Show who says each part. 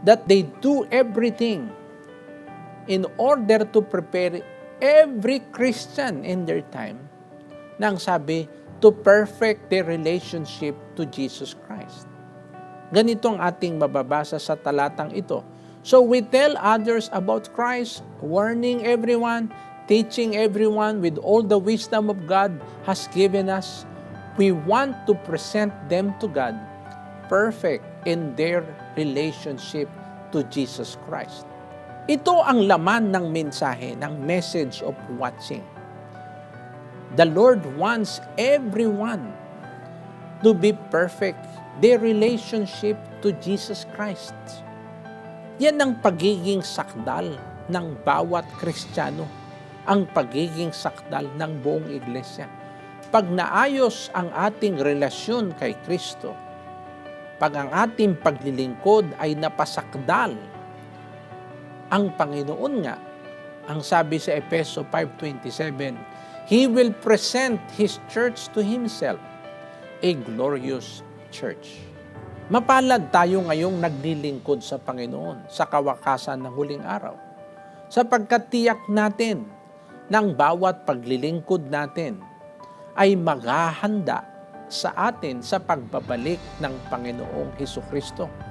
Speaker 1: that they do everything in order to prepare every Christian in their time, nang sabi, to perfect their relationship to Jesus Christ. Ganito ang ating mababasa sa talatang ito. So we tell others about Christ, warning everyone, teaching everyone with all the wisdom of God has given us. We want to present them to God, perfect in their relationship to Jesus Christ. Ito ang laman ng mensahe, ng message of watching. The Lord wants everyone to be perfect, their relationship to Jesus Christ. Yan ang pagiging sakdal ng bawat Kristiyano, ang pagiging sakdal ng buong iglesia. Pag naayos ang ating relasyon kay Kristo, pag ang ating paglilingkod ay napasakdal, ang Panginoon nga, ang sabi sa Efeso 5:27, He will present His church to Himself, a glorious church. Mapalad tayo ngayong naglilingkod sa Panginoon sa kawakasan ng huling araw, sapagkat tiyak natin ng bawat paglilingkod natin ay maghahanda sa atin sa pagbabalik ng Panginoong Hesukristo.